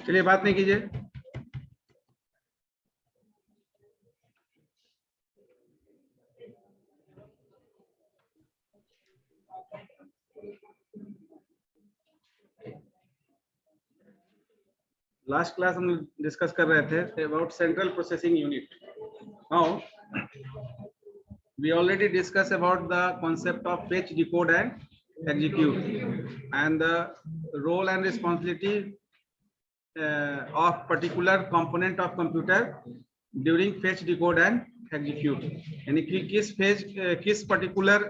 चलिए बात नहीं कीजिए। लास्ट क्लास हम डिस्कस कर रहे थे about central processing unit. Now we already discussed about the concept of fetch, decode and execute, and the role and responsibility of particular component of computer during fetch, decode and execute। यानी कि किस particular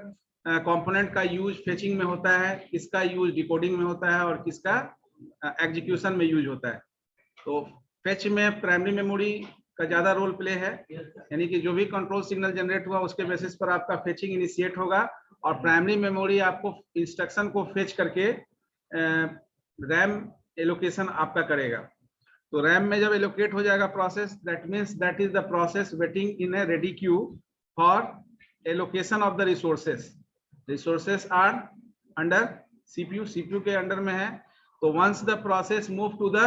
component का use fetching में होता है, किसका use decoding में होता है और किसका एग्जीक्यूशन में यूज होता है। तो फेच में प्राइमरी मेमोरी का ज्यादा रोल प्ले है, यानी कि जो भी कंट्रोल सिग्नल जनरेट हुआ उसके बेसिस पर आपका फेचिंग इनिशिएट होगा और प्राइमरी मेमोरी आपको इंस्ट्रक्शन को फेच करके रैम एलोकेशन आपका करेगा। तो रैम में जब एलोकेट हो जाएगा process, that means that is the process waiting in a ready queue for allocation of the resources. Resources are under CPU, CPU के अंडर में है। तो once the process move to the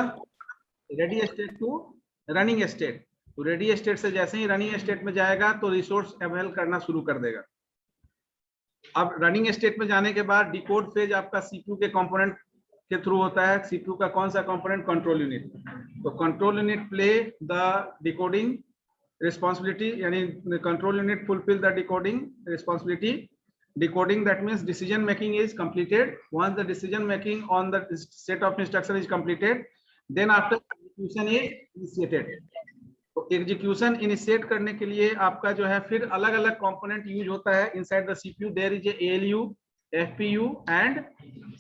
ready state to running state, तो ready state से जैसे ही running state में जाएगा तो रिसोर्स अवेल करना शुरू कर देगा। अब रनिंग स्टेट में जाने के बाद डिकोड फेज आपका सीपीयू के कंपोनेंट के थ्रू होता है। सीपीयू का कौन सा कंपोनेंट? Control unit. तो control unit play the decoding responsibility, यानी control unit fulfill the decoding responsibility. Decoding that means decision making is completed. Once the decision making on the set of instruction is completed, then after execution is initiated. तो execution initiate करने के लिए आपका जो है फिर अलग अलग कंपोनेंट यूज होता है inside the CPU. There is ALU, FPU and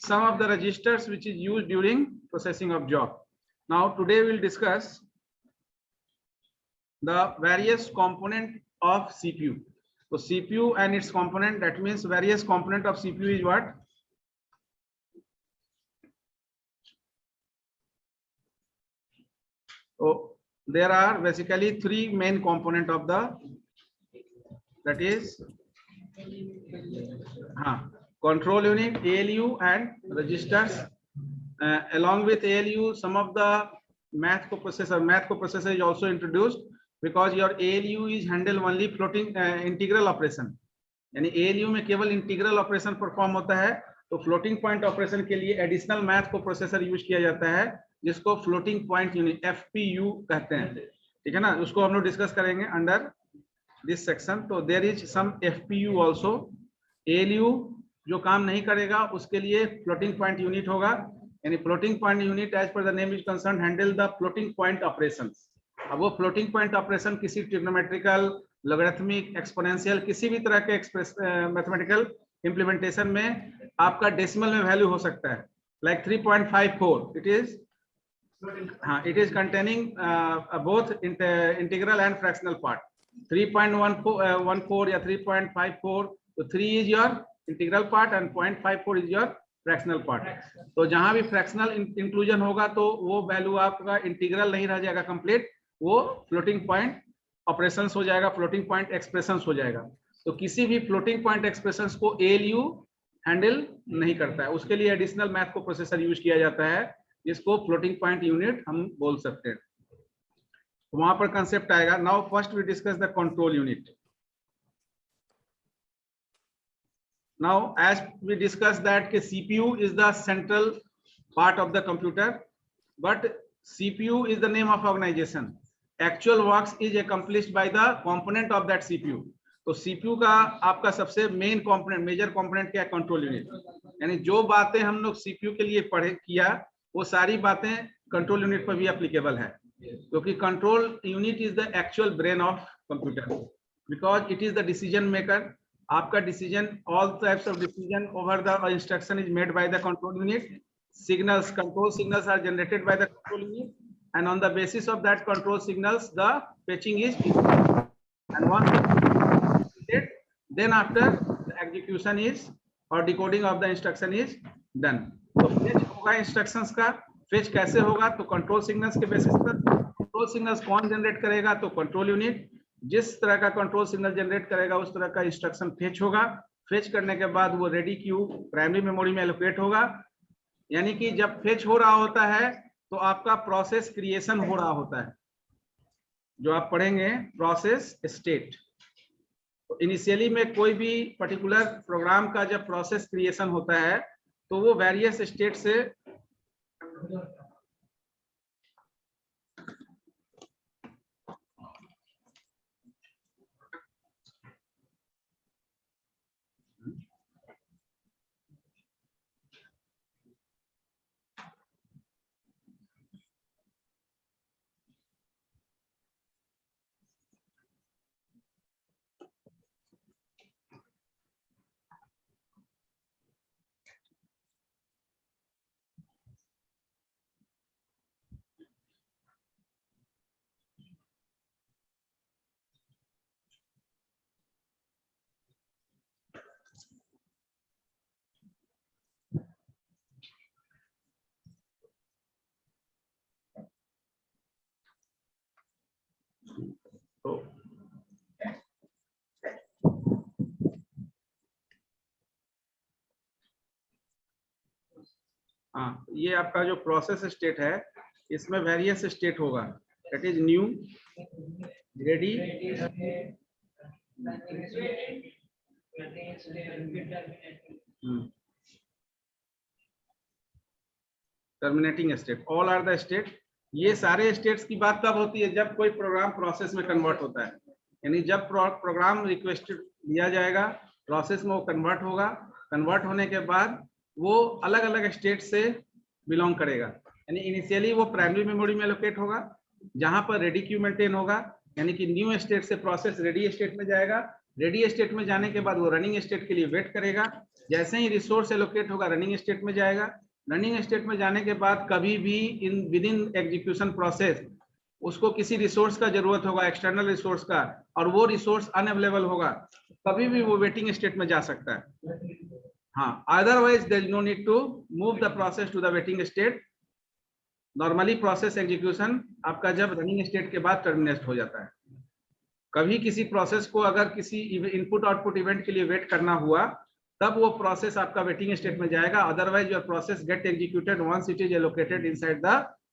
some of the registers which is used during processing of job. Now today we will discuss the various component of CPU. So CPU and its component, that means various component of CPU is what? So there are basically three main component of the, that is control unit, ALU and registers. Along with ALU, some of the math coprocessor is also introduced, because your ALU is handle only floating integral operation, यानी ALU में केवल integral operation perform होता है। तो floating point operation के लिए additional math को processor use किया जाता है, जिसको फ्लोटिंग पॉइंट यूनिट FPU कहते हैं। ठीक है ना, उसको हम लोग डिस्कस करेंगे अंडर दिस सेक्शन। तो there is some FPU also. ALU जो काम नहीं करेगा उसके लिए फ्लोटिंग पॉइंट यूनिट होगा, यानी floating point unit as per the name is concern handle the floating point operations. अब वो फ्लोटिंग पॉइंट ऑपरेशन किसी ट्रिग्नोमेट्रिकल, लॉगरिथमिक, एक्सपोनेंशियल, किसी भी तरह के मैथमेटिकल इंप्लीमेंटेशन में आपका डेसिमल में वैल्यू हो सकता है, like 3.54 it is containing both integral and fractional part. 3.14 या 3.54, तो 3 is your integral part and 0.54 is your fractional part. तो जहां भी फ्रैक्शनल इंक्लूजन होगा तो वो वैल्यू आपका इंटीग्रल नहीं रह जाएगा कंप्लीट, वो फ्लोटिंग पॉइंट ऑपरेशंस हो जाएगा, फ्लोटिंग पॉइंट एक्सप्रेशंस हो जाएगा। तो किसी भी फ्लोटिंग पॉइंट एक्सप्रेशंस को ALU हैंडल नहीं करता है, उसके लिए एडिशनल मैथ को प्रोसेसर यूज किया जाता है, जिसको फ्लोटिंग पॉइंट यूनिट हम बोल सकते हैं। तो वहां पर कंसेप्ट आएगा। Now first we discuss the control unit. Now as we discussed that CPU is the central part of the computer, but CPU is the name of organization. Actual works is accomplished by the component of that CPU. तो CPU का आपका सबसे main component, major component क्या है? Control unit. यानी जो बातें हम लोग CPU के लिए पढ़े किया, वो सारी बातें कंट्रोल यूनिट पर भी एप्लीकेबल है, क्योंकि control unit is the actual brain of computer, because it is the decision maker. आपका decision, all types of decision over the instruction is made by the control unit. Signals, control signals are generated by the control unit, and on the basis of that control signals the fetching is and once completed, then after the execution is or decoding of the instruction is done. तो fetch होगा instructions का। fetch कैसे होगा? तो control signals के basis पर। Control signals कौन generate करेगा? तो कंट्रोल यूनिट। जिस तरह का कंट्रोल सिग्नल जनरेट करेगा उस तरह का इंस्ट्रक्शन फेच होगा। फेच करने के बाद वो रेडी क्यू प्राइमरी मेमोरी में एलोकेट होगा। यानी कि जब फेच हो रहा होता है तो आपका प्रोसेस क्रिएशन हो रहा होता है, जो आप पढ़ेंगे प्रोसेस स्टेट। तो इनिशियली में कोई भी पर्टिकुलर प्रोग्राम का जब प्रोसेस क्रिएशन होता है तो वो वेरियस स्टेट से तो हाँ, ये आपका जो प्रोसेस स्टेट है इसमें वेरियस स्टेट होगा। That is new, ready, terminating state, all are the state. ये सारे स्टेट्स की बात कब होती है? जब कोई प्रोग्राम प्रोसेस में कन्वर्ट होता है। यानी जब प्रोग्राम रिक्वेस्ट दिया जाएगा, प्रोसेस में वो कन्वर्ट होगा, कन्वर्ट होने के बाद वो अलग अलग स्टेट से बिलोंग करेगा। यानी इनिशियली वो प्राइमरी मेमोरी में लोकेट होगा, जहां पर रेडी क्यू मेंटेन होगा। यानी कि न्यू स्टेट से प्रोसेस रेडी स्टेट में जाएगा, रेडी स्टेट में जाने के बाद वो रनिंग स्टेट के लिए वेट करेगा। जैसे ही रिसोर्स एलोकेट होगा रनिंग स्टेट में जाएगा, रनिंग स्टेट में जाने के बाद कभी भी विद इन एग्जीक्यूशन प्रोसेस उसको किसी रिसोर्स का जरूरत होगा, एक्सटर्नल रिसोर्स का, और वो रिसोर्स अनअवेलेबल होगा, कभी भी वो वेटिंग स्टेट में जा सकता है। हाँ, otherwise there is no need to move the process to the waiting state. Normally process execution आपका जब रनिंग स्टेट के बाद टर्मिनेट हो जाता है। कभी किसी प्रोसेस को अगर किसी इनपुट आउटपुट इवेंट के लिए वेट करना हुआ तब वो प्रोसेस आपका वेटिंग स्टेट में जाएगा। Otherwise your process get executed once it is allocated inside the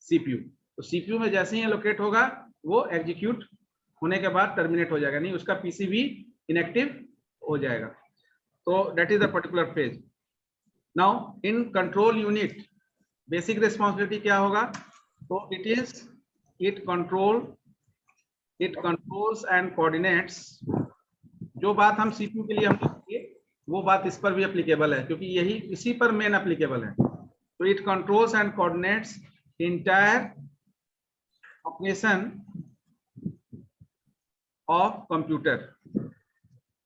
CPU. तो सीपीयू में जैसे ही एलोकेट होगा वो एग्जीक्यूट होने के बाद टर्मिनेट हो जाएगा, नहीं उसका पीसीबी इनएक्टिव हो जाएगा। तो that is the particular phase. Now in control unit basic responsibility क्या होगा? तो इट कंट्रोल्स एंड कोऑर्डिनेट्स। जो बात हम सीपीयू के लिए हम लिखेंगे वो बात इस पर भी एप्लीकेबल है, क्योंकि यही इसी पर मेन एप्लीकेबल है। तो it controls and coordinates entire operation of computer.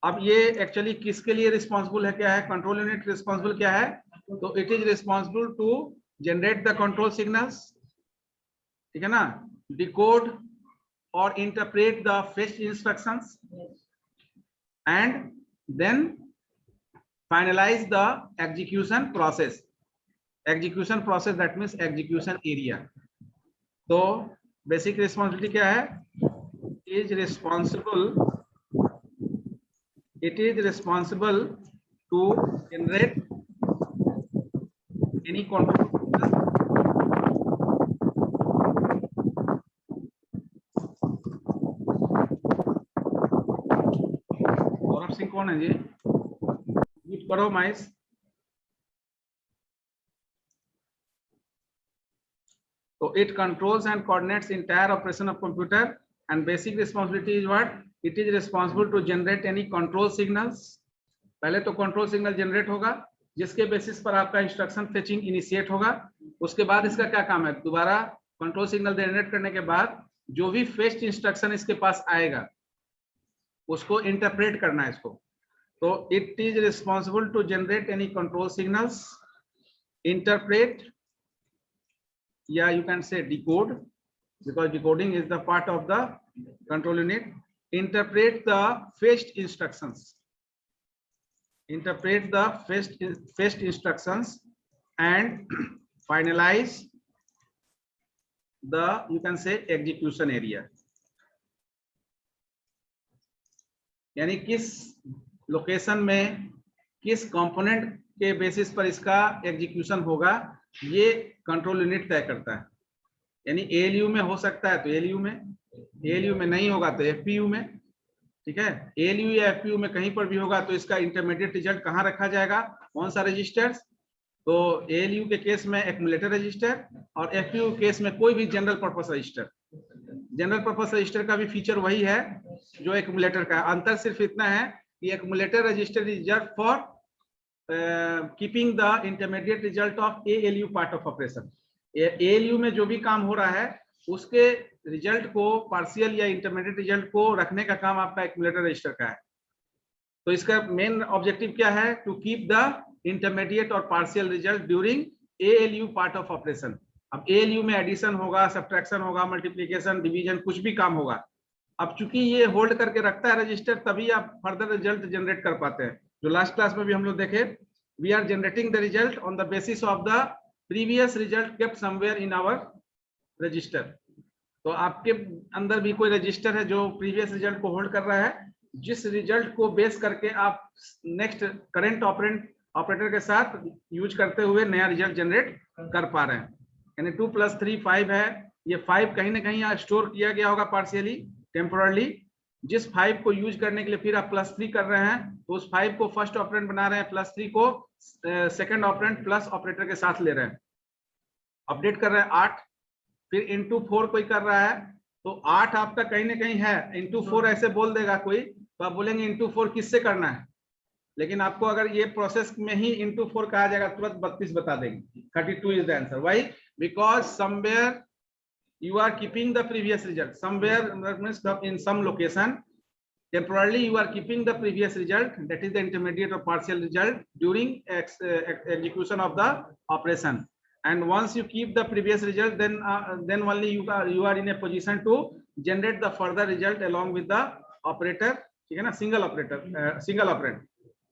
अब ये एक्चुअली किसके लिए रिस्पॉन्सिबल है, क्या है कंट्रोल यूनिट रिस्पॉन्सिबल क्या है? तो it is responsible to generate the control signals, ठीक है ना, डिकोड और interpret the fetch instructions and then finalize the execution process that means execution area. तो basic responsibility क्या है? it is responsible to generate any control Singh कौन है जी? Mute करो माइस। तो it controls and coordinates entire operation of computer and basic responsibility is what? It is responsible to generate any control signals. पहले तो control signal generate होगा जिसके basis पर आपका इंस्ट्रक्शन फेचिंग इनिशिएट होगा। उसके बाद इसका क्या काम है? दोबारा कंट्रोल सिग्नल जनरेट करने के बाद जो भी फेच्ड इंस्ट्रक्शन इसके पास आएगा उसको इंटरप्रेट करना है इसको। तो it is responsible to generate any control signals, interpret, yeah you can say decode, because decoding is the part of the control unit, interpret the fetched instructions, and finalize the you can say execution area। यानी किस location में किस component के basis पर इसका execution होगा, ये control unit तय करता है। यानी एएलयू में हो सकता है तो एएलयू में, एएलयू में नहीं होगा तो एफपीयू में, ठीक है। एएलयू या एफपीयू में कहीं पर भी होगा तो इसका इंटरमीडिएट रिजल्ट कहाँ रखा जाएगा, कौन सा रजिस्टर्स। तो एएलयू के केस में एक्यूमुलेटर रजिस्टर और एफपीयू केस में कोई भी general purpose register. General purpose register का भी फीचर वही है जो एक्यूमुलेटर का, अंतर सिर्फ इतना है कि accumulator register is reserved for keeping the intermediate result of ALU part of operation. ALU में जो भी काम हो रहा है उसके रिजल्ट को, पार्शियल या इंटरमीडिएट रिजल्ट को रखने का काम आपका एक्यूमुलेटर रजिस्टर का है। तो इसका मेन ऑब्जेक्टिव क्या है, टू कीप द इंटरमीडिएट और partial result during ALU part of operation. अब एएलयू में एडिशन होगा, सब्ट्रैक्शन होगा, मल्टीप्लिकेशन, डिवीजन, कुछ भी काम होगा। अब चूंकि ये होल्ड करके रखता है रजिस्टर, तभी आप फर्दर रिजल्ट जनरेट कर पाते हैं। जो लास्ट क्लास में भी हम लोग देखे, we are generating the result on the basis of the previous result kept somewhere in our register. तो आपके अंदर भी कोई रजिस्टर है जो प्रीवियस रिजल्ट को होल्ड कर रहा है, जिस रिजल्ट को बेस करके आप नेक्स्ट करंट ऑपरेटर के साथ यूज करते हुए नया रिजल्ट जनरेट कर पा रहे हैं। यानी 2 + 3 5 है, ये 5 कहीं ना कहीं यहाँ स्टोर किया गया होगा पार्शियली, टेम्पोरली। जिस 5 को यूज करने के लिए फिर आप +3 कर रहे हैं, तो उस 5 को फर्स्ट ऑपरेंड बना रहे हैं, +3 को सेकंड ऑपरेंड प्लस ऑपरेटर के साथ ले रहे हैं, अपडेट कर रहे हैं 8, फिर इंटू 4 कोई कर रहा है, तो 8 आपका कहीं ना कहीं है, इंटू 4 ऐसे बोल देगा कोई, तो आप बोलेंगे इंटू 4 किससे करना है, लेकिन आपको अगर ये प्रोसेस में ही इंटू 4 कहा जाएगा तुरंत 32 बता देंगे। 32 is the answer. Why? Because somewhere you are keeping the previous result, somewhere means in some location temporarily you are keeping the previous result, that is the intermediate or partial result, during execution of the operation. And once you keep the previous result, then only you are in a position to generate the further result along with the operator, ठीक है ना, single operator, single operand.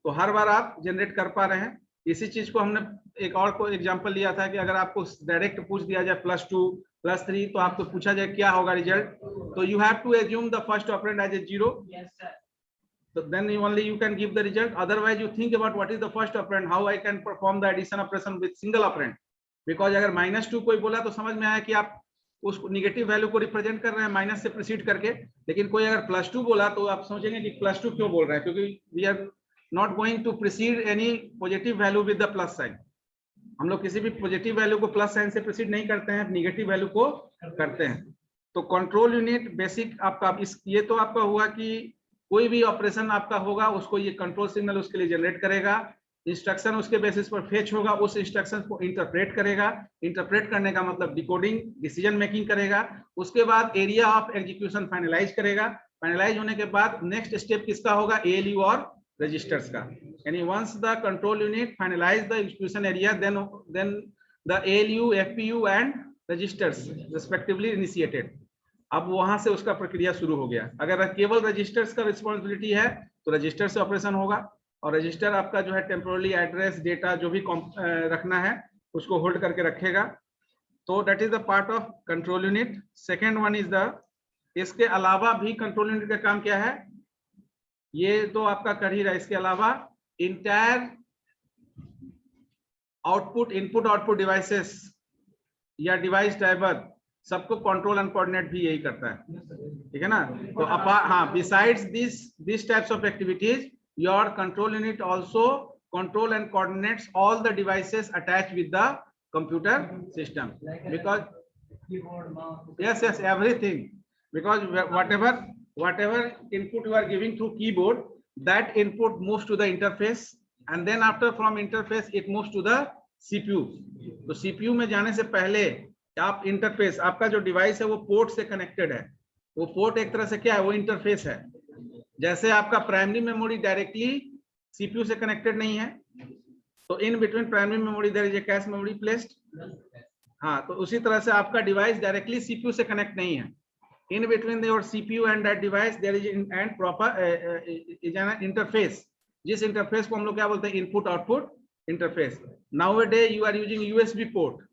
तो हर बार आप generate कर पा रहे हैं। इसी चीज को हमने एक और को एग्जांपल लिया था कि अगर आपको डायरेक्ट पूछ दिया जाए +2 +3, तो आपको पूछा जाए क्या होगा रिजल्ट, तो you have to assume the first operand as a 0, so then only you can give the result. Otherwise you think about what is the first operand, how I can perform the addition operation with single operand, because अगर -2 कोई बोला तो समझ में आया कि आप उस नेगेटिव वैल्यू को रिप्रेजेंट कर रहे हैं माइनस से प्रोसीड करके, लेकिन कोई अगर +2 बोला तो आप सोचेंगे कि +2 क्यों बोल रहे हैं, क्योंकि we are not going to proceed any positive value with the plus sign. हम लोग किसी भी पॉजिटिव वैल्यू को प्लस साइन से प्रोसीड नहीं करते हैं, नेगेटिव वैल्यू को करते हैं। तो कंट्रोल यूनिट बेसिक आपका ये तो आपका हुआ कि कोई भी ऑपरेशन आपका होगा उसको ये कंट्रोल सिग्नल उसके लिए जनरेट करेगा, इंस्ट्रक्शन उसके बेसिस पर फेच होगा, उस इंस्ट्रक्शन को इंटरप्रेट करेगा, इंटरप्रेट करने का मतलब डिकोडिंग, डिसीजन मेकिंग करेगा, उसके बाद एरिया ऑफ एग्जीक्यूशन फाइनलाइज करेगा। फाइनलाइज होने के बाद नेक्स्ट स्टेप किसका होगा, एएलयू और रजिस्टर्स का। यानी once the control unit finalize the execution area, then the ALU, FPU and registers respectively initiated. अब वहां से उसका प्रक्रिया शुरू हो गया। अगर केवल रजिस्टर्स का रिस्पॉन्सिबिलिटी है तो रजिस्टर से ऑपरेशन होगा, और रजिस्टर आपका जो है टेम्पोरली एड्रेस, डेटा जो भी रखना है उसको होल्ड करके रखेगा। तो that is the part of control unit. Second one is the, इसके अलावा भी कंट्रोल यूनिट का काम क्या है, ये तो आपका कर ही रहा है, इसके अलावा entire output, input output devices या डिवाइस ड्राइवर सबको कंट्रोल एंड कोऑर्डिनेट भी यही करता है, ठीक है ना। तो हाँ, besides this types of activities, your control unit also control and coordinates all the devices attached with the computer system, because yes, everything, because whatever input you are giving through keyboard, that input moves to the interface, and then after from interface it moves to the CPU. तो CPU में जाने से पहले आप interface, आपका जो device है वो पोर्ट से कनेक्टेड है, वो पोर्ट एक तरह से क्या है, वो इंटरफेस है। जैसे आपका प्राइमरी मेमोरी डायरेक्टली सीपीयू से कनेक्टेड नहीं है, तो in between primary memory there is a cache memory placed. हाँ, तो उसी तरह से आपका डिवाइस डायरेक्टली सीपीयू से कनेक्ट नहीं है। In between your CPU and that device there is and proper is an interface, जिस इंटरफेस को हम लोग क्या बोलते हैं, input output interface. Now a day you are using USB port,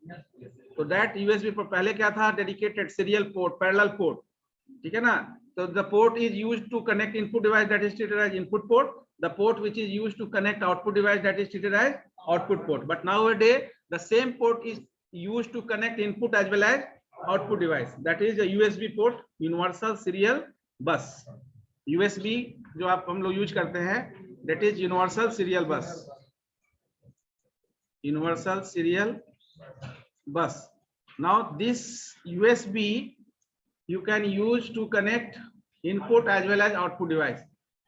तो दैट यूएसबी पोर्ट पहले क्या था, dedicated serial port, parallel port, ठीक है ना। तो the port is used to connect input device, that is treated as input port, the port which is used to connect output device, that is treated as output port. But nowadays the same port is used to connect input as well as output device, that is a USB port, universal serial bus. USB जो आप हम लोग use करते हैं, that is universal serial bus, universal serial bus. Now this USB you can use to connect input as well as output device.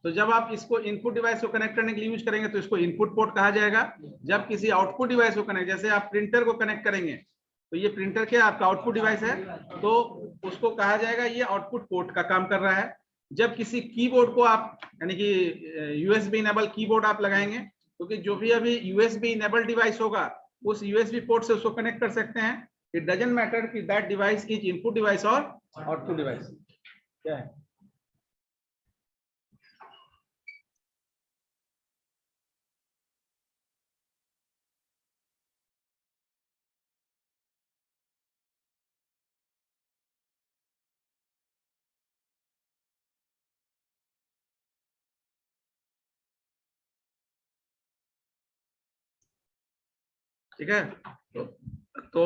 तो जब आप इसको इनपुट डिवाइस को कनेक्ट करने के लिए यूज करेंगे तो इसको इनपुट पोर्ट कहा जाएगा। जब किसी आउटपुट डिवाइस को कनेक्ट, जैसे आप प्रिंटर को कनेक्ट करेंगे तो ये प्रिंटर क्या आपका आउटपुट डिवाइस है, तो उसको कहा जाएगा ये आउटपुट पोर्ट का काम कर रहा है। जब किसी कीबोर्ड को आप यानी कि यूएसबी इनेबल कीबोर्ड आप लगाएंगे, क्योंकि जो भी अभी यूएसबी इनेबल डिवाइस होगा उस यूएसबी पोर्ट से उसको कनेक्ट कर सकते हैं। इट डजंट मैटर कि that device is input device और आउटपुट डिवाइस। क्या है ठीक है। तो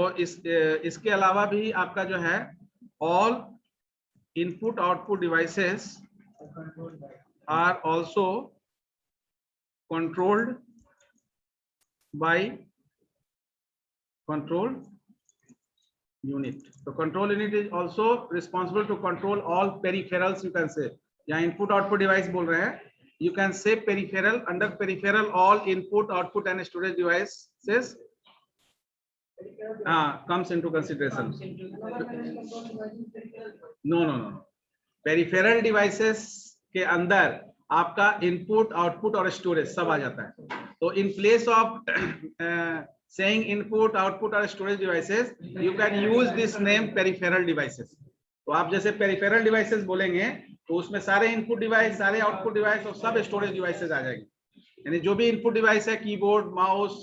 इसके अलावा भी आपका जो है all input output devices are also controlled by control unit. तो control unit is also responsible to control all peripherals, you can say, यहाँ इनपुट आउटपुट डिवाइस बोल रहे हैं, you can say peripheral. Under peripheral all input output and storage devices comes into consideration. No, peripheral devices के अंदर आपका input output और storage सब आ जाता है। तो in place of saying input output और storage devices you can use this name peripheral devices. तो आप जैसे पेरिफेरल डिवाइसेस बोलेंगे तो उसमें सारे इनपुट डिवाइस, सारे आउटपुट डिवाइस और सब स्टोरेज डिवाइसेस आ जाएंगे। यानी जो भी इनपुट डिवाइस है, कीबोर्ड, माउस,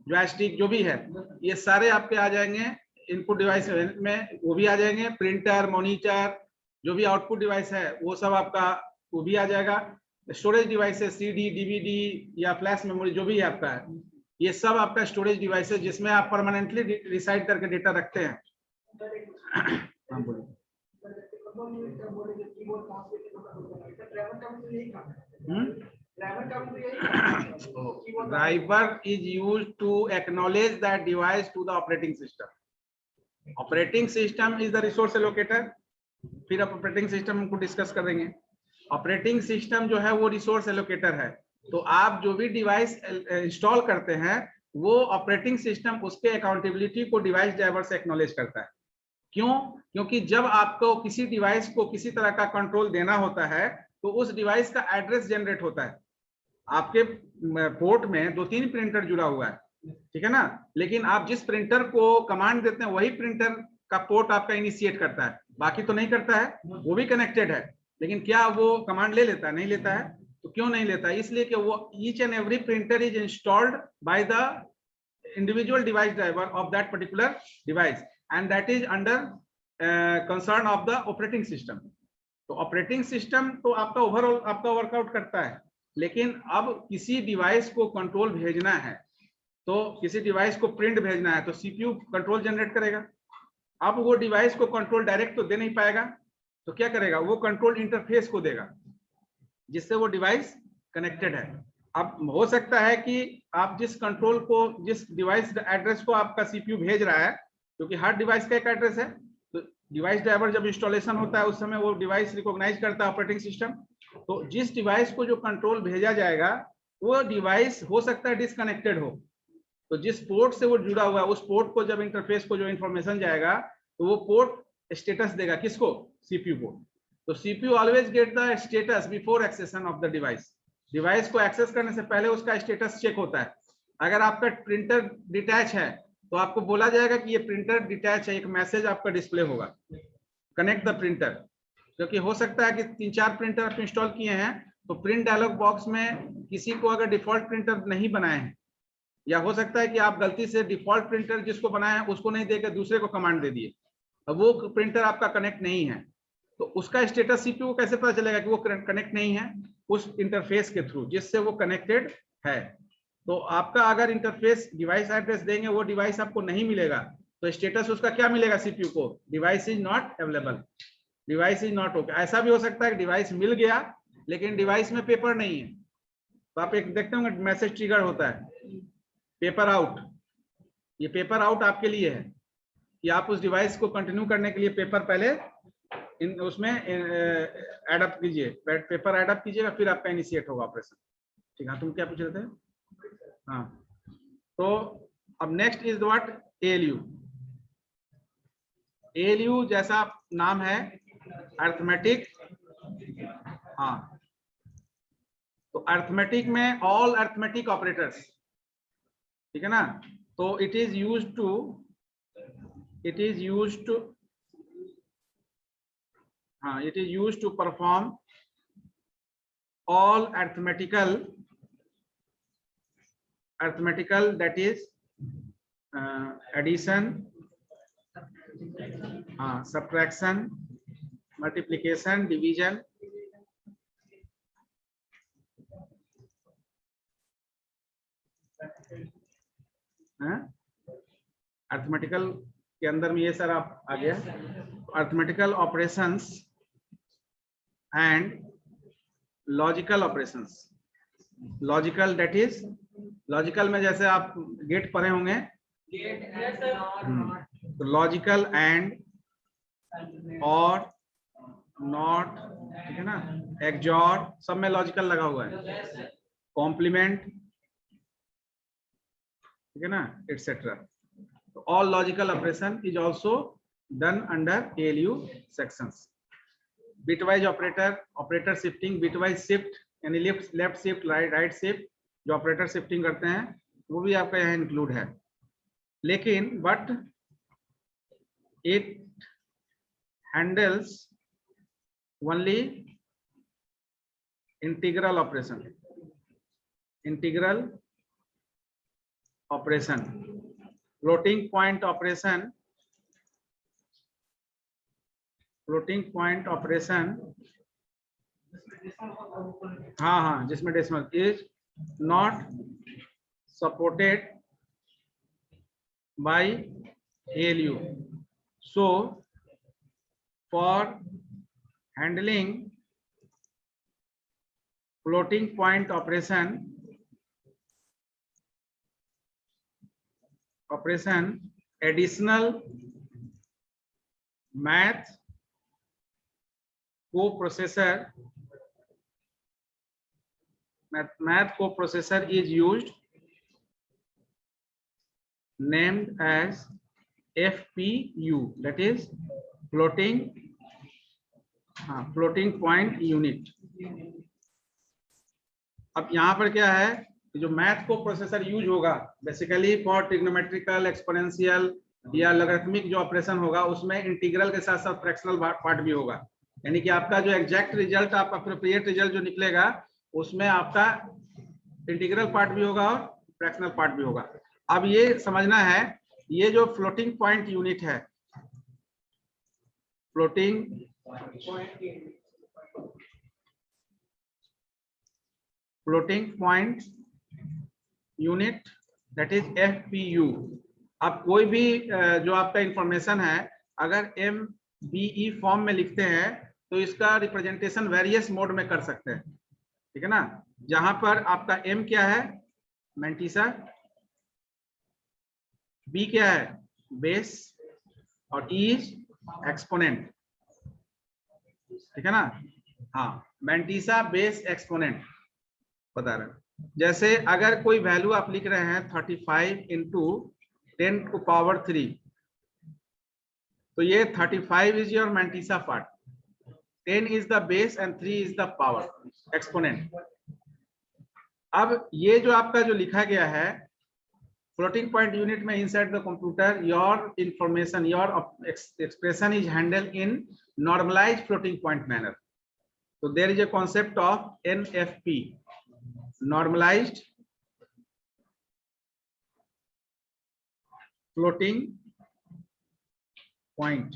जॉयस्टिक जो भी है, ये सारे आपके आ जाएंगे इनपुट डिवाइस में, वो भी आ जाएंगे। प्रिंटर, मॉनिटर, जो भी आउटपुट डिवाइस है वो सब आपका वो भी आ जाएगा। स्टोरेज डिवाइसेस सीडी, डीवीडी या फ्लैश मेमोरी जो भी है आपका है, ये सब आपका स्टोरेज डिवाइस है जिसमें आप परमानेंटली रिसाइड करके डेटा रखते हैं। हाँ बोलिए। Driver is used to acknowledge that device to the operating system. Operating system is the resource allocator. फिर आप ऑपरेटिंग सिस्टम को डिस्कस करेंगे। ऑपरेटिंग सिस्टम जो है वो रिसोर्स एलोकेटर है। तो आप जो भी डिवाइस इंस्टॉल करते हैं वो ऑपरेटिंग सिस्टम उसके अकाउंटेबिलिटी को डिवाइस ड्राइवर से एक्नॉलेज करता है। क्यों? क्योंकि जब आपको किसी डिवाइस को किसी तरह का कंट्रोल देना होता है तो उस डिवाइस का एड्रेस जनरेट होता है। आपके पोर्ट में 2-3 प्रिंटर जुड़ा हुआ है, ठीक है ना, लेकिन आप जिस प्रिंटर को कमांड देते हैं वही प्रिंटर का पोर्ट आपका इनिशिएट करता है, बाकी तो नहीं करता है। वो भी कनेक्टेड है लेकिन क्या वो कमांड ले लेता है? नहीं लेता है। तो क्यों नहीं लेता है? इसलिए कि वो each and every printer is installed by the individual device driver of that particular device and that is under concern of the operating system. तो ऑपरेटिंग सिस्टम तो आपका ओवरऑल आपका वर्कआउट करता है, लेकिन अब किसी डिवाइस को कंट्रोल भेजना है, तो किसी डिवाइस को प्रिंट भेजना है तो सीपीयू कंट्रोल जनरेट करेगा। अब वो डिवाइस को कंट्रोल डायरेक्ट तो दे नहीं पाएगा, तो क्या करेगा? वो कंट्रोल इंटरफेस को देगा जिससे वो डिवाइस कनेक्टेड है। अब हो सकता है कि आप जिस कंट्रोल को, जिस डिवाइस एड्रेस को आपका सीपीयू भेज रहा है, क्योंकि हर डिवाइस का एक एड्रेस है, तो डिवाइस ड्राइवर जब इंस्टॉलेशन होता है उस समय वो डिवाइस रिकॉग्नाइज करता है ऑपरेटिंग सिस्टम। तो जिस डिवाइस को जो कंट्रोल भेजा जाएगा वो डिवाइस हो सकता है डिसकनेक्टेड हो, तो जिस पोर्ट से वो जुड़ा हुआ है उस पोर्ट को जब इंटरफेस को जो इंफॉर्मेशन जाएगा तो वो पोर्ट स्टेटस देगा किसको? सीपीयू को। तो CPU always get the status before accession of the device. Device को एक्सेस करने से पहले उसका स्टेटस चेक होता है। अगर आपका प्रिंटर डिटैच है तो आपको बोला जाएगा कि ये प्रिंटर डिटैच है, एक मैसेज आपका डिस्प्ले होगा, कनेक्ट द प्रिंटर। क्योंकि हो सकता है कि 3-4 प्रिंटर आप इंस्टॉल किए हैं तो प्रिंट डायलॉग बॉक्स में किसी को अगर डिफॉल्ट प्रिंटर नहीं बनाए हैं, या हो सकता है कि आप गलती से डिफॉल्ट प्रिंटर जिसको बनाया है उसको नहीं देकर दूसरे को कमांड दे दिए, अब वो प्रिंटर आपका कनेक्ट नहीं है, तो उसका स्टेटस सीपीयू को कैसे पता चलेगा कि वो कनेक्ट नहीं है? उस इंटरफेस के थ्रू जिससे वो कनेक्टेड है। तो आपका अगर इंटरफेस डिवाइस एड्रेस देंगे, वो डिवाइस आपको नहीं मिलेगा, तो स्टेटस उसका क्या मिलेगा सीपीयू को? Device is not available, device is not okay. ऐसा भी हो सकता है कि डिवाइस मिल गया लेकिन डिवाइस में पेपर नहीं है, तो आप एक देखते होंगे मैसेज ट्रिगर होता है पेपर आउट। ये पेपर आउट आपके लिए है कि आप उस डिवाइस को कंटिन्यू करने के लिए पेपर पहले उसमें एडअप कीजिए, पेपर एडअप कीजिएगा, फिर आपका इनिशिएट होगा ऑपरेशन। ठीक है, तुम क्या पूछ रहे थे? हाँ, तो अब next is what? ALU. ALU जैसा नाम है, अर्थमेटिक। हाँ, तो अर्थमेटिक में ऑल अर्थमेटिक ऑपरेटर्स, ठीक है ना? तो इट इज यूज्ड टू हाँ, it is used to perform all arithmetical that is addition, subtraction, multiplication, division, arithmetical के अंदर में ये सर आप आ गया, arithmetical operations and logical operations. Logical that is, logical में जैसे आप गेट पढ़े होंगे, तो लॉजिकल एंड और नॉट, ठीक है ना, एक्सऑर, सब में लॉजिकल लगा हुआ है, कॉम्प्लीमेंट, ठीक है ना, एटसेट्रा। तो all logical operation is also done under ALU sections. Bitwise operator, operator shifting, bitwise shift यानी लेफ्ट शिफ्ट, राइट शिफ्ट, जो ऑपरेटर शिफ्टिंग करते हैं वो भी आपका यहाँ इंक्लूड है। लेकिन but it handles only integral operation, integral operation, floating point operation, floating point operation, हाँ हाँ, जिसमें decimal is not supported by ALU. So for handling floating point operation additional math coprocessor is used, named as FPU, that is floating point unit। अब यहाँ पर क्या है कि जो मैथ को प्रोसेसर यूज होगा बेसिकली फॉर ट्रिग्नोमेट्रिकल, एक्सपोनेंशियल या लॉगरिथमिक जो ऑपरेशन होगा उसमें इंटीग्रल के साथ साथ फ्रैक्शनल पार्ट भी होगा, यानी कि आपका जो एग्जैक्ट रिजल्ट, आपका अप्रोप्रिएट रिजल्ट जो निकलेगा उसमें आपका इंटीग्रल पार्ट भी होगा और फ्रैक्शनल पार्ट भी होगा। अब ये समझना है, ये जो फ्लोटिंग पॉइंट यूनिट है, floating point unit that is FPU। अब कोई भी जो आपका इंफॉर्मेशन है अगर MBE फॉर्म में लिखते हैं तो इसका रिप्रेजेंटेशन वेरियस मोड में कर सकते हैं, ठीक है ना, जहां पर आपका M क्या है, मैंटिसा, B क्या है, बेस, और E इज एक्सपोनेंट, ठीक है ना। हाँ, मैंटिसा, बेस, एक्सपोनेंट बता रहे हैं। जैसे अगर कोई वैल्यू आप लिख रहे हैं 35 इंटू 10⁻3, तो ये 35 is your mantissa part, 10 is the base and 3 is the power exponent। अब ये जो आपका जो लिखा गया है फ्लोटिंग पॉइंट यूनिट में inside the computer, your information, your expression is handle in normalised floating point manner. तो there is a concept of NFP, normalized floating point.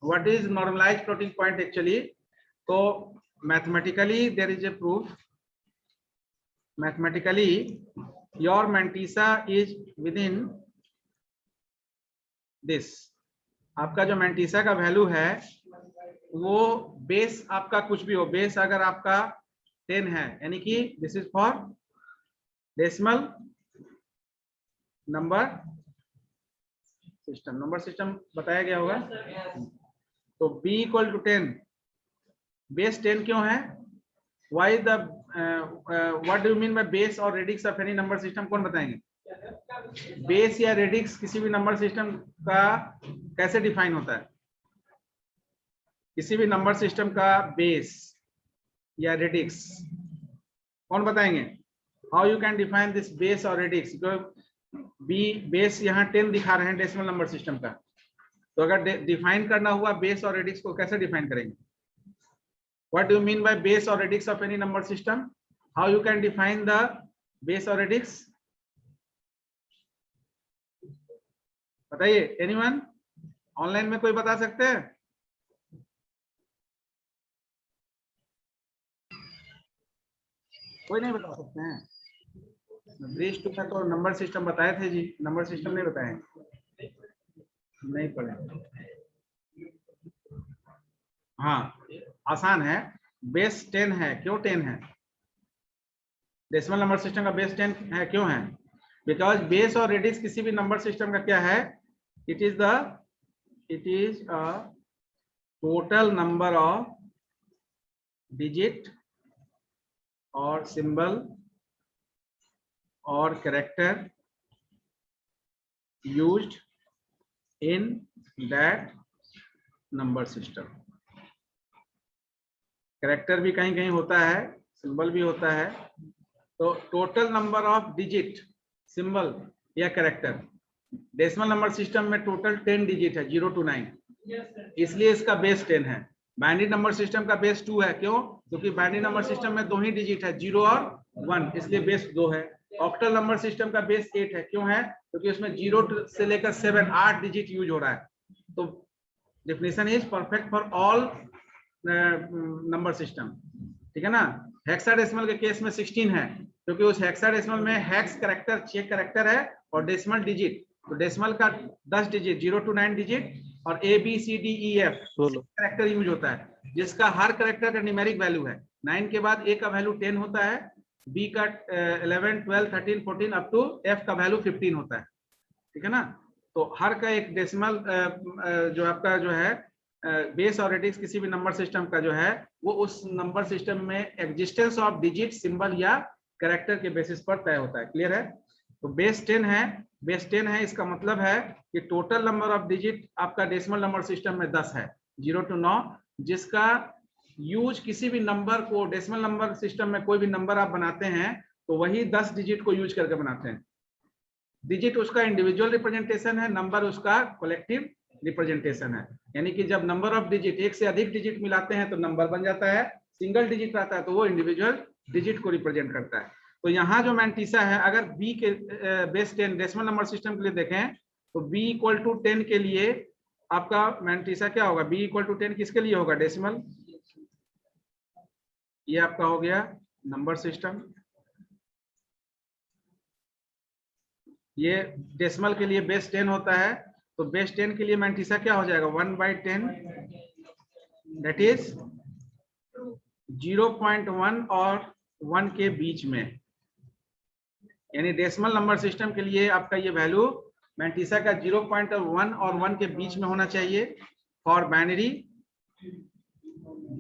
What is normalized floating point actually? तो mathematically there is a proof. Mathematically your mantissa is within this. आपका जो mantissa का value है वो base आपका कुछ भी हो, बेस अगर आपका 10 है, यानी कि this is for decimal number system. Number system बताया गया होगा. तो b इक्वल टू 10, बेस 10 क्यों है? Why the what do you mean by base और radix of any number system? कौन बताएंगे? बेस या रेडिक्स किसी भी नंबर सिस्टम का कैसे डिफाइन होता है? किसी भी नंबर सिस्टम का बेस या रेडिक्स कौन बताएंगे? How you can define this base और रेडिक्स? बी बेस यहाँ 10 दिखा रहे हैं डेसिमल नंबर सिस्टम का, तो अगर डिफाइन करना हुआ बेस और रेडिक्स को कैसे डिफाइन करेंगे? What do you mean by base और radix of any number system? How you can define the base और रेडिक्स? बताइए. एनीवन ऑनलाइन में कोई बता सकते हैं? कोई नहीं बता सकते हैं? ब्रिज टू का तो नंबर सिस्टम बताए थे जी, नंबर सिस्टम नहीं बताए, नहीं पढ़े. हाँ आसान है. बेस 10 है. क्यों 10 है? डेसिमल नंबर सिस्टम का बेस 10 है. क्यों है? बिकॉज बेस और रेडिक्स किसी भी नंबर सिस्टम का क्या है? It is a total number of digit और सिंबल और character used in that number system. Character भी कहीं कहीं होता है, सिंबल भी होता है. तो total number of digit, symbol या कैरेक्टर, डेसिमल नंबर सिस्टम में टोटल 10 डिजिट है 0 to 9, इसलिए इसका बेस 10 है. बाइनरी नंबर सिस्टम का बेस 2 है. क्यों? क्योंकि बाइनरी नंबर सिस्टम में 2 ही डिजिट है, 0 और 1, इसलिए बेस 2 है. ऑक्टल नंबर सिस्टम का बेस 8 है. क्यों है? क्योंकि उसमें 0 से लेकर 7 8 डिजिट यूज हो रहा है. तो definition is perfect for all number system. ठीक है ना? हेक्साडेसिमल के केस में 16 है, क्योंकि उस हेक्साडेसिमल में हेक्स कैरेक्टर 6 कैरेक्टर है और डेसिमल डिजिट. तो डेसिमल का 10 डिजिट 0 to 9 डिजिट और A B C D E F character use होता है, जिसका हर कैरेक्टर का न्यूमेरिक वैल्यू है. 9 के बाद ए का वैल्यू 10 होता है, बी का 11 12 13 14 अप टू एफ का वैल्यू 15 होता है. ठीक है ना? तो हर का एक डेसिमल जो आपका जो है बेस और रेडिक्स किसी भी नंबर सिस्टम का जो है वो उस नंबर सिस्टम में एग्जिस्टेंस ऑफ डिजिट, सिंबल या कैरेक्टर के बेसिस पर तय होता है. क्लियर है? तो बेस 10 है. बेस 10 है, इसका मतलब है कि टोटल नंबर ऑफ डिजिट आपका डेसिमल नंबर सिस्टम में 10 है, 0 to 9, जिसका यूज किसी भी नंबर को डेसिमल नंबर सिस्टम में कोई भी नंबर आप बनाते हैं तो वही 10 डिजिट को यूज करके बनाते हैं. डिजिट उसका इंडिविजुअल रिप्रेजेंटेशन है, नंबर उसका कलेक्टिव रिप्रेजेंटेशन है. यानी कि जब नंबर ऑफ डिजिट, एक से अधिक डिजिट मिलाते हैं तो नंबर बन जाता है, सिंगल डिजिट रहता है तो वो इंडिविजुअल डिजिट को रिप्रेजेंट करता है. तो यहाँ जो मैंटिसा है, अगर बी के बेस 10 डेसिमल नंबर सिस्टम के लिए देखें तो b इक्वल टू 10 के लिए आपका मैंटिसा क्या होगा? b इक्वल टू 10 किसके लिए होगा? डेसिमल. ये आपका हो गया नंबर सिस्टम. ये डेसिमल के लिए बेस 10 होता है, तो बेस 10 के लिए मैंटिसा क्या हो जाएगा? 1/10, दैट इज 0.1 और 1 के बीच में. यानी डेसिमल नंबर सिस्टम के लिए आपका ये वैल्यू मैंटिसा का 0.1 और 1 के बीच में होना चाहिए. For binary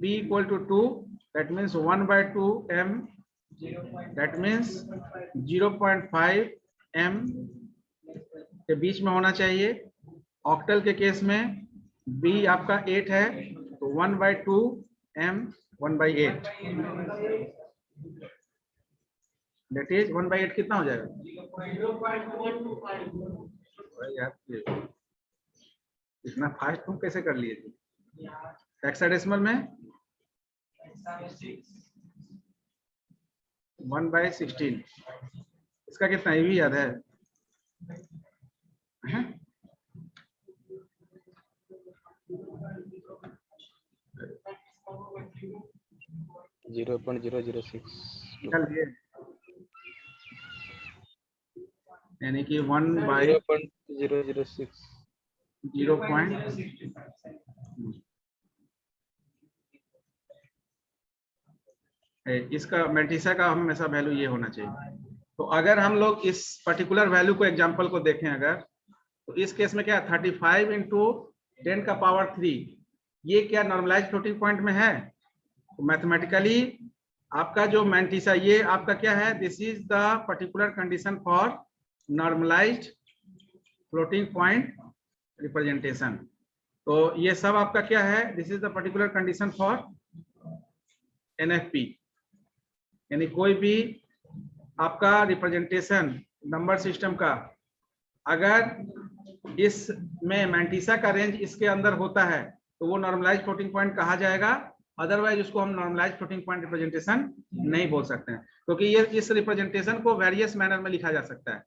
b equal to 2, that means 1/2 m, that means 0.5 m के बीच में होना चाहिए. ऑक्टल के केस में b आपका 8 है, तो 1/2 m 1/8, दैट इज 1/8 कितना हो जाएगा? इतना फास्ट तुम कैसे कर लिए थे? हेक्साडेसिमल में 1/16, इसका कितना? ये भी याद है? 0.006 निकाल लिए, यानी कि 1/0.006 इसका मैंटीसा का हमेशा वैल्यू ये होना चाहिए। तो अगर हम लोग इस पर्टिकुलर वैल्यू को एग्जांपल को देखें अगर, तो इस केस में क्या 35 इंटू 10 का पावर 3, ये क्या नॉर्मलाइज फ्लोटिंग पॉइंट में है? तो मैथमेटिकली आपका जो मैंटीसा ये आपका क्या है, this is the particular condition for normalised floating point representation. तो ये सब आपका क्या है, this is the particular condition for NFP, यानी कोई भी आपका रिप्रेजेंटेशन नंबर सिस्टम का अगर इसमें मैंटीसा का रेंज इसके अंदर होता है तो वो नॉर्मलाइज फ्लोटिंग पॉइंट कहा जाएगा, अदरवाइज उसको हम नॉर्मलाइज फ्लोटिंग पॉइंट रिप्रेजेंटेशन नहीं बोल सकते हैं, क्योंकि ये इस रिप्रेजेंटेशन को वेरियस मैनर में लिखा जा सकता है।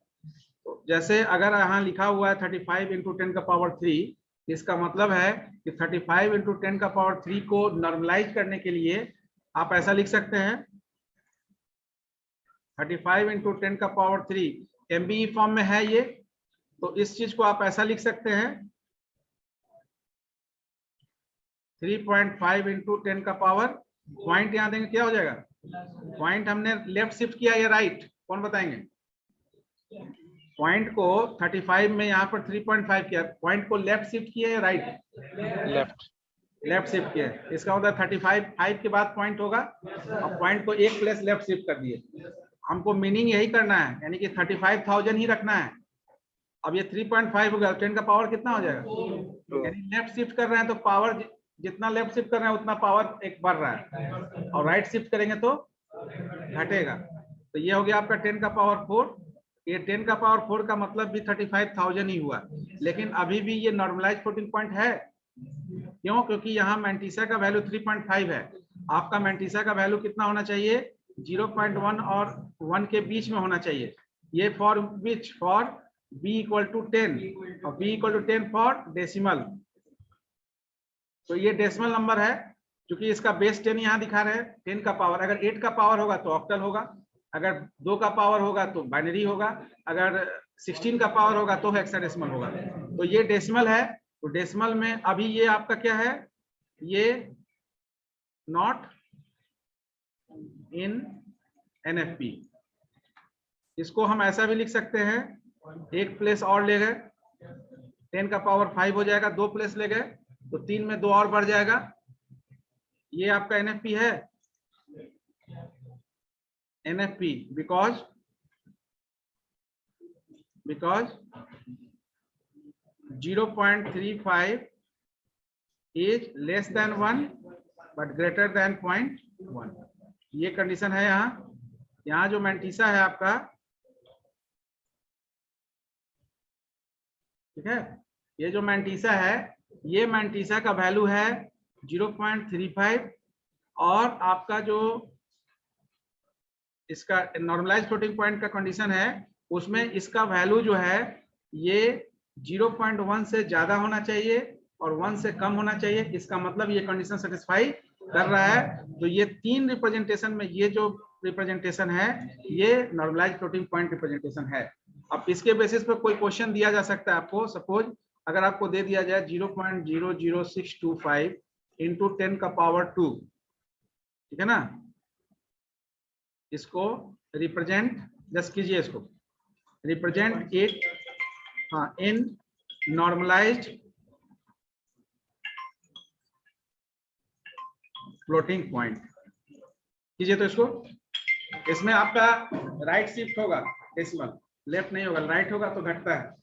तो जैसे अगर यहाँ लिखा हुआ है 35 इंटू 10 का पावर 3, इसका मतलब है कि 35 इंटू 10 का पावर 3 को नॉर्मलाइज करने के लिए आप ऐसा लिख सकते हैं 35 इंटू 10 का पावर 3 एमबीई फॉर्म में है ये, तो इस चीज को आप ऐसा लिख सकते हैं 3.5 इंटू 10 का पावर, पॉइंट यहां देंगे क्या हो जाएगा, पॉइंट हमने लेफ्ट शिफ्ट किया या राइट, कौन बताएंगे? पॉइंट को 35 में यहाँ पर 3.5 किया, पॉइंट को लेफ्ट शिफ्ट किया या राइट? लेफ्ट शिफ्ट किया, इसका मतलब 35 5 के बाद पॉइंट होगा और पॉइंट को एक प्लेस लेफ्ट शिफ्ट कर दिए। हमको मीनिंग यही करना है, यानी कि 35,000 ही रखना है। अब ये 3.5 हो गया, 10 का पावर कितना हो जाएगा, यानी लेफ्ट शिफ्ट कर रहे हैं तो पावर जितना लेफ्ट शिफ्ट कर रहे हैं उतना पावर एक बढ़ रहा है, और राइट शिफ्ट करेंगे तो घटेगा। तो ये हो गया आपका 10 का पावर 4। ये 10 का पावर 4 का मतलब भी 35,000 ही हुआ, लेकिन अभी भी ये नॉर्मलाइज फ्लोटिंग पॉइंट है। क्यों? क्योंकि यहाँ मैंटीसा का वैल्यू 3.5 है, आपका मैंटीसा का वैल्यू कितना होना चाहिए, 0.1 और 1 के बीच में होना चाहिए। ये for which, for b equal to 10 और b equal to 10 for decimal. तो ये डेसिमल नंबर है, क्योंकि इसका बेस 10 यहाँ दिखा रहे हैं, 10 का पावर, अगर 8 का पावर होगा तो ऑक्टल होगा, अगर 2 का पावर होगा तो बाइनरी होगा, अगर 16 का पावर होगा तो हेक्साडेसिमल होगा। तो ये डेसिमल है, तो डेसिमल में अभी ये आपका क्या है, ये नॉट इन एनएफपी। इसको हम ऐसा भी लिख सकते हैं, एक प्लेस और ले गए, 10 का पावर 5 हो जाएगा, 2 प्लेस ले गए तो 3 में 2 और बढ़ जाएगा, ये आपका एनएफपी है। NFP because 0.35 is less than 1 but greater than 0.1, ये कंडीशन है। यहाँ जो मैंटीसा है आपका, ठीक है, ये जो मैंटीसा है, ये मैंटीसा का वैल्यू है 0.35, और आपका जो इसका नॉर्मलाइज फ्लोटिंग पॉइंट का कंडीशन है उसमें इसका वैल्यू जो है ये 0.1 से ज्यादा होना चाहिए और 1 से कम होना चाहिए। इसका मतलब ये कंडीशन सेटिस्फाई कर रहा है। तो ये 3 रिप्रेजेंटेशन में ये जो रिप्रेजेंटेशन है ये नॉर्मलाइज फ्लोटिंग पॉइंट रिप्रेजेंटेशन है। अब इसके बेसिस पर कोई क्वेश्चन दिया जा सकता है आपको, सपोज अगर आपको दे दिया जाए 0.00625 इंटू 10 का पावर 2, ठीक है ना, इसको रिप्रेजेंट जस्ट कीजिए, इसको represent it in normalised floating point कीजिए। तो इसको, इसमें आपका राइट शिफ्ट होगा, डेसिमल लेफ्ट नहीं होगा, राइट होगा तो घटता है।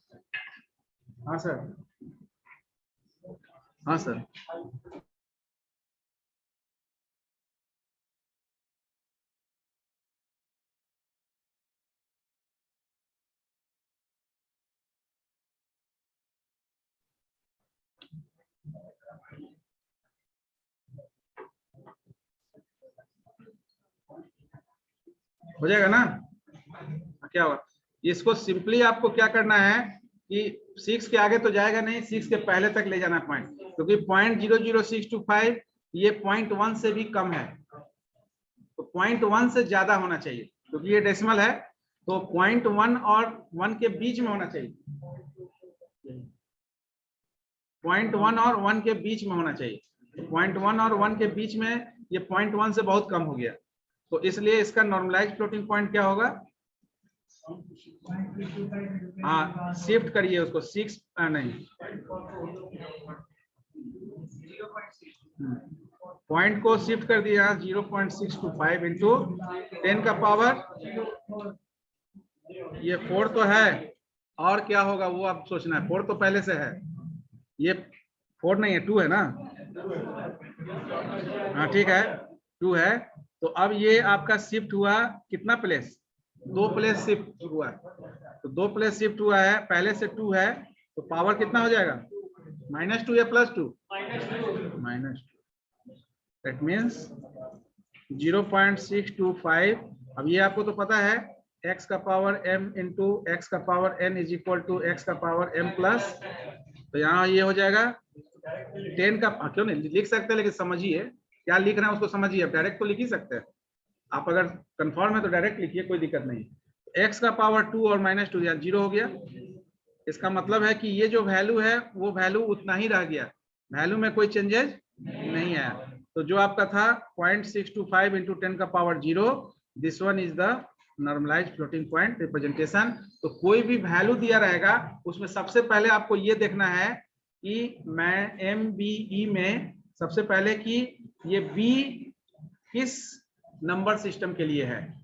हाँ सर, हाँ सर, हो जाएगा ना? क्या हुआ, इसको सिंपली आपको क्या करना है कि 6 के आगे तो जाएगा नहीं, 6 के पहले तक ले जाना पॉइंट, क्योंकि 0.00625 ये 0.1 से भी कम है। 0.1 से ज्यादा होना चाहिए, क्योंकि ये डेसिमल है, तो 0.1 और 1 के बीच में होना चाहिए, 0.1 और 1 के बीच में होना चाहिए। 0.1 और 1 के बीच में ये 0.1 से बहुत कम हो गया, तो इसलिए इसका नॉर्मलाइज्ड फ्लोटिंग पॉइंट क्या होगा? हाँ, शिफ्ट करिए उसको 6 नहीं, पॉइंट को शिफ्ट कर दिया 0.625 इंटू 10 का पावर, ये 4 तो है, और क्या होगा वो आप सोचना है। 4 तो पहले से है, ये 4 नहीं है, 2 है ना? हाँ ठीक है, 2 है। तो अब ये आपका शिफ्ट हुआ कितना प्लेस? 2 प्लेस शिफ्ट हुआ, तो 2 प्लेस शिफ्ट हुआ है, पहले से 2 है, तो पावर कितना हो जाएगा? -2 या +2? -2। That means 0.625। अब ये आपको तो पता है x का पावर m इंटू x का power n is equal to x का पावर m प्लस, तो यहाँ ये हो जाएगा 10 का, क्यों नहीं लिख सकते हैं, लेकिन समझिए क्या लिख रहे हैं उसको समझिए। आप डायरेक्ट तो लिख ही सकते हैं, आप अगर कंफर्म है तो डायरेक्ट लिखिए, कोई दिक्कत नहीं। x का पावर 2 और -2 यहाँ 0 हो गया, इसका मतलब है कि ये जो वैल्यू है वो वैल्यू उतना ही रह गया, वैल्यू में कोई चेंजेस नहीं आया। तो जो आपका था 0.625 इंटू 10 का power 0, this one is the normalised floating point representation. तो कोई भी वैल्यू दिया रहेगा उसमें सबसे पहले आपको ये देखना है कि मैं MBE में सबसे पहले कि ये B किस नंबर सिस्टम के लिए है,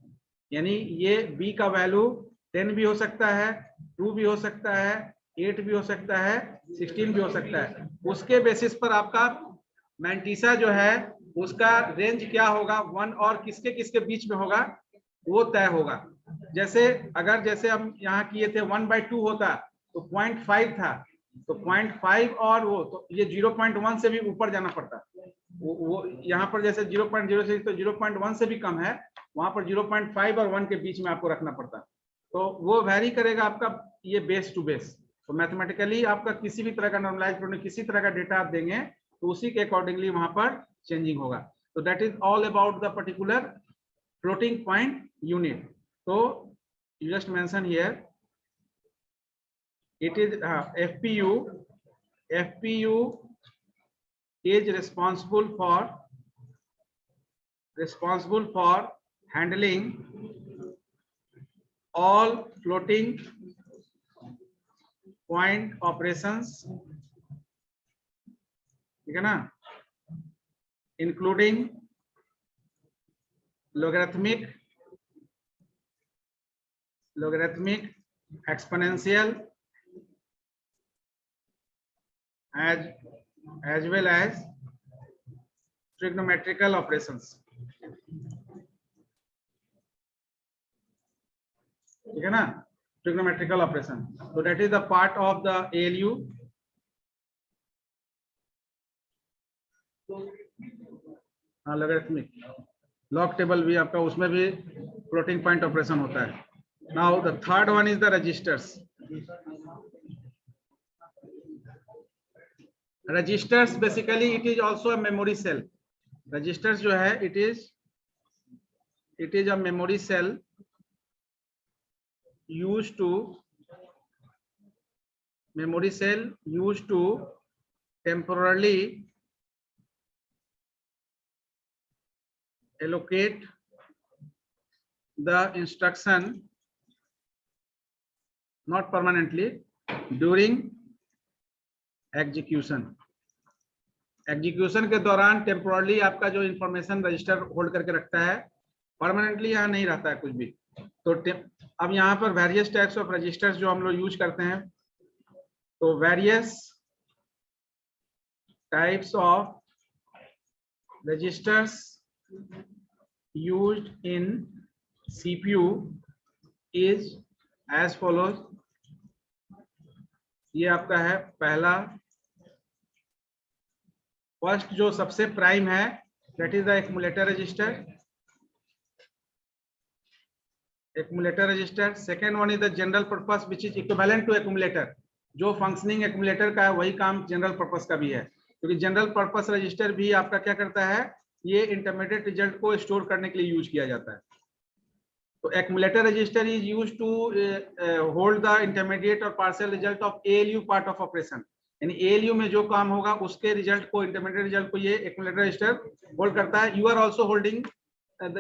यानी ये B का वैल्यू 10 भी हो सकता है, 2 भी हो सकता है, 8 भी हो सकता है, 16 भी हो सकता है। उसके बेसिस पर आपका मैंटीसा जो है उसका रेंज क्या होगा, 1 और किसके किसके बीच में होगा वो तय होगा। जैसे अगर जैसे हम यहाँ किए थे 1/2 होता तो 0.5 था, तो 0.5 और वो, तो ये 0.1 से भी ऊपर जाना पड़ता। वो यहाँ पर जैसे 0.06 तो 0.1 से भी कम है, वहां पर 0.5 और 1 के बीच में आपको रखना पड़ता। तो वो वैरी करेगा आपका ये बेस टू बेस। तो मैथमेटिकली आपका किसी भी तरह का नॉर्मलाइज्ड किसी तरह का डेटा आप देंगे तो उसी के अकॉर्डिंगली वहां पर चेंजिंग होगा। तो that is all about the particular floating point unit. तो you just mention here it is FPU is responsible for handling all floating point operations, ठीक है ना, including logarithmic, exponential, as well as trigonometrical operations, ठीक है ना, trigonometrical operation. So that is the part of the ALU. हाँ, logarithmic log table भी आपका, उसमें भी floating point operation होता है. Now the third one is the registers. Registers basically it is also a memory cell. Registers जो है it is a memory cell used to temporarily allocate the instruction, not permanently, during execution के दौरान temporarily आपका जो information register hold करके रखता है, permanently यहाँ नहीं रहता है कुछ भी। तो अब यहाँ पर वेरियस टाइप्स ऑफ रजिस्टर्स जो हम लोग यूज करते हैं, तो various types of registers used in CPU is as follows. ये आपका है पहला, फर्स्ट जो सबसे प्राइम है that is the accumulator register. Second one is the general purpose which is equivalent to accumulator. जो फंक्शनिंग एक्यूमुलेटर का है वही काम जनरल पर्पस का भी है, क्योंकि जनरल पर्पस रजिस्टर भी आपका क्या करता है, ये इंटरमीडिएट रिजल्ट को स्टोर करने के लिए यूज किया जाता है। तो accumulator register is used to hold the intermediate और partial result of ALU part of operation. यानी एएलयू में जो काम होगा उसके रिजल्ट को, इंटरमीडिएट रिजल्ट को ये एक्यूमुलेटर रजिस्टर होल्ड करता है। You are also holding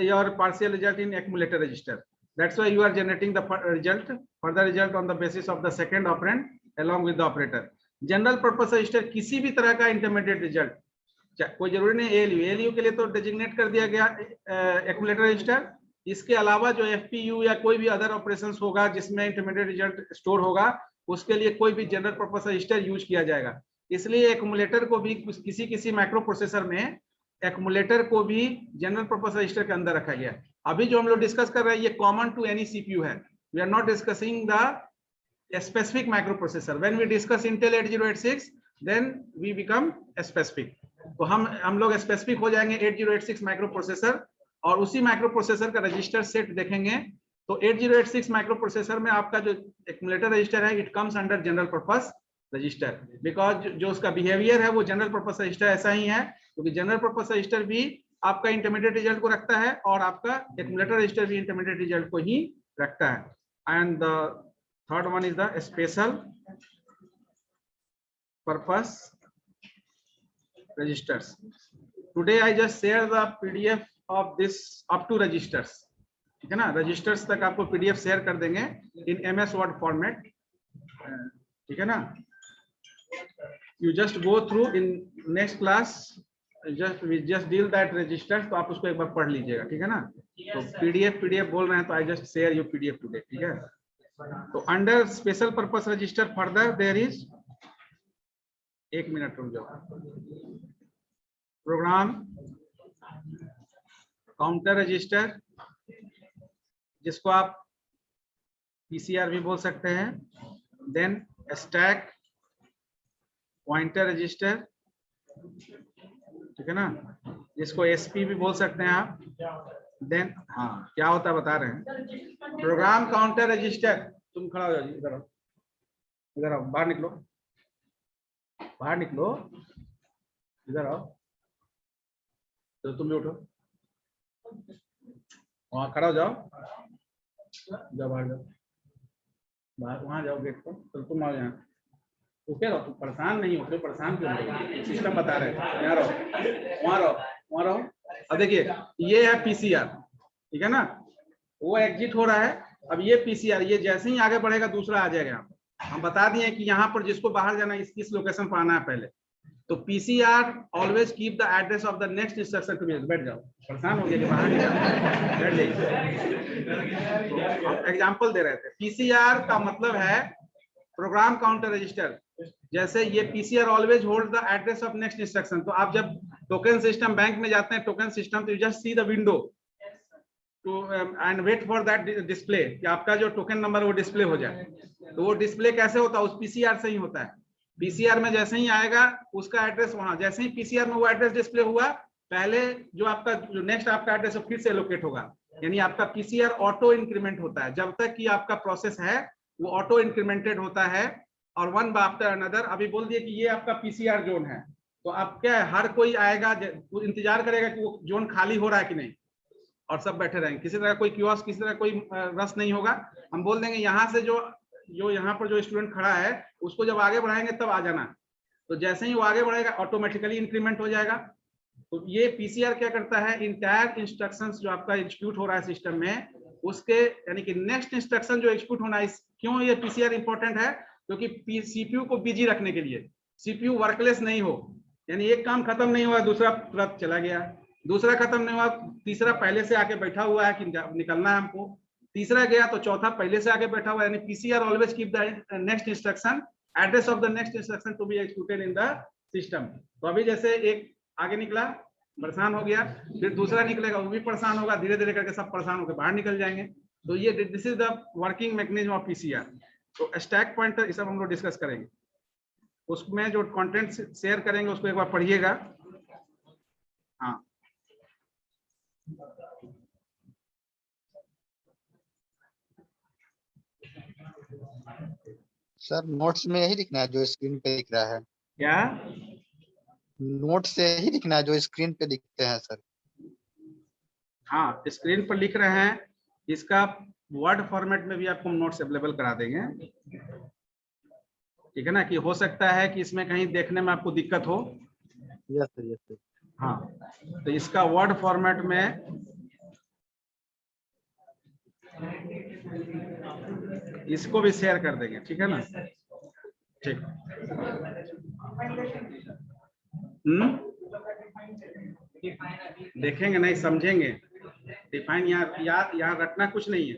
your partial result in accumulator register. That's why you are generating the result, further result on the basis of the second operand along with the operator. General purpose register किसी भी तरह का intermediate result, कोई जरूरी नहीं ALU के लिए तो डेजिग्नेट कर दिया गया एक्यूमुलेटर रजिस्टर। इसके अलावा जो एफपीयू या कोई भी अदर ऑपरेशंस होगा जिसमें इंटरमीडिएट रिजल्ट स्टोर होगा, उसके लिए कोई भी जनरल पर्पस रजिस्टर यूज किया जाएगा। इसलिए एक्यूमुलेटर को भी किसी माइक्रो प्रोसेसर में एक्यूमुलेटर को भी जनरल पर्पस रजिस्टर के अंदर रखा गया। अभी जो हम लोग डिस्कस कर रहे हैं ये कॉमन टू एनी सीपीयू है। We are not discussing the specific microprocessor. When we discuss Intel 8086 then we become specific. तो हम लोग स्पेसिफिक हो जाएंगे 8086 माइक्रो प्रोसेसर, और उसी माइक्रो प्रोसेसर का रजिस्टर सेट देखेंगे। तो 8086 माइक्रो प्रोसेसर में आपका जो एक्यूमुलेटर रजिस्टर है it comes under general purpose register, because जो उसका बिहेवियर है वो जनरल पर्पस रजिस्टर ऐसा ही है, क्योंकि जनरल पर्पस रजिस्टर भी आपका इंटरमीडिएट रिजल्ट को रखता है और आपका एक्यूमुलेटर रजिस्टर भी इंटरमीडिएट रिजल्ट को ही रखता है। And the third one is the special purpose registers. Today I just share the PDF of this up to registers, ठीक है ना। रजिस्टर्स तक आपको पीडीएफ शेयर कर देंगे इन एमएस वर्ड फॉर्मेट, ठीक है ना। You just go through in next class, we just deal that registers, तो आप उसको एक बार पढ़ लीजिएगा, ठीक है ना। तो पीडीएफ बोल रहे हैं तो I just share your PDF today, ठीक है। तो under special purpose register further there is, एक मिनट रुक जाओ, प्रोग्राम काउंटर रजिस्टर, जिसको आप पीसीआर भी बोल सकते हैं। देन स्टैक पॉइंटर रजिस्टर, ठीक है ना, जिसको एसपी भी बोल सकते हैं आप। देन हाँ क्या होता है बता रहे हैं, प्रोग्राम काउंटर रजिस्टर। तुम खड़ा हो जाओ जी, इधर आओ, इधर आओ, बाहर निकलो, बाहर निकलो, इधर आओ। तो तुम भी उठो, वहां खड़ा हो जाओ, जाओ बाहर जाओ, बाहर वहां जाओ गेट पर। तो तुम आओ यहाँ, रुके रहो, तुम परेशान नहीं हो, परेशान क्यों हो, सिस्टम बता रहे हैं। यहाँ रहो, वहां रहो, वहां रहो। अब देखिए ये है पीसीआर, ठीक है ना, वो एग्जिट हो रहा है। अब ये पीसीआर, ये जैसे ही आगे बढ़ेगा दूसरा आ जाएगा। हम बता दिए कि यहाँ पर जिसको बाहर जाना है इस लोकेशन पर आना है पहले। तो PCR always keep the address of the next instruction to be. बैठ जाओ, परेशान हो गया कि बाहर निकल, बैठ जाइए। एग्जाम्पल दे रहे थे, पीसीआर का मतलब है प्रोग्राम काउंटर रजिस्टर। जैसे ये PCR always hold the address of next instruction. तो आप जब टोकन सिस्टम बैंक में जाते हैं, टोकन सिस्टम, तो you just see the window too and wait for that display, कि आपका जो टोकन नंबर वो डिस्प्ले हो जाए। तो वो डिस्प्ले कैसे होता है, उस पीसीआर से ही होता है। पीसीआर में जैसे ही आएगा उसका एड्रेस वहां, जैसे ही पीसीआर में वो एड्रेस डिस्प्ले हुआ, पहले जो आपका जो नेक्स्ट आपका एड्रेस फिर से लोकेट होगा। यानी आपका पीसीआर ऑटो इंक्रीमेंट होता है। जब तक कि आपका प्रोसेस है वो ऑटो इंक्रीमेंटेड होता है, और वन आफ्टर अनदर। अभी बोल दिए कि ये आपका पीसीआर जोन है, तो अब क्या है, हर कोई आएगा, इंतजार करेगा कि वो जोन खाली हो रहा है कि नहीं, और सब बैठे रहेंगे। किसी तरह कोई कियोस्क, किसी तरह कोई रस नहीं होगा। हम बोल देंगे यहाँ से जो यहाँ पर जो स्टूडेंट खड़ा है उसको जब आगे बढ़ाएंगे तब आ जाना। तो जैसे ही वो आगे बढ़ेगा ऑटोमेटिकली इंक्रीमेंट हो जाएगा। तो ये पीसीआर क्या करता है, इंटायर इंस्ट्रक्शंस जो आपका एग्जीक्यूट हो रहा है सिस्टम में, उसके यानी कि नेक्स्ट इंस्ट्रक्शन जो एग्जीक्यूट होना है। क्यों ये पीसीआर इंपॉर्टेंट है, क्योंकि सीपीयू को बिजी रखने के लिए, सीपीयू वर्कलेस नहीं हो, यानी एक काम खत्म नहीं हुआ दूसरा तुरंत चला गया, दूसरा खत्म नहीं हुआ तीसरा पहले से आके बैठा हुआ है कि निकलना है हमको, तीसरा गया तो चौथा पहले से आके बैठा हुआ है। यानी PCR always keep the next instruction, address of the next instruction to be executed in the system. तो अभी जैसे एक आगे निकला, परेशान हो गया, फिर दूसरा निकलेगा वो भी परेशान होगा, धीरे धीरे करके सब परेशान होकर बाहर निकल जाएंगे। तो ये this is the working mechanism of PCR. तो स्टैक पॉइंटर ये सब हम लोग डिस्कस करेंगे, उसमें जो कंटेंट शेयर करेंगे उसको एक बार पढ़िएगा। हाँ सर, नोट्स में यही लिखना है जो स्क्रीन पे दिख रहा है? क्या नोट से ही लिखना है जो स्क्रीन पे दिखते हैं सर? हाँ, स्क्रीन पर लिख रहे हैं, इसका वर्ड फॉर्मेट में भी आपको नोट्स अवेलेबल करा देंगे। ठीक है ना, कि हो सकता है कि इसमें कहीं देखने में आपको दिक्कत हो। Yes sir, yes sir. हाँ, तो इसका वर्ड फॉर्मेट में इसको भी शेयर कर देंगे। ठीक है ना, ठीक। देखेंगे नहीं, समझेंगे। डिफाइन यहाँ रटना कुछ नहीं है।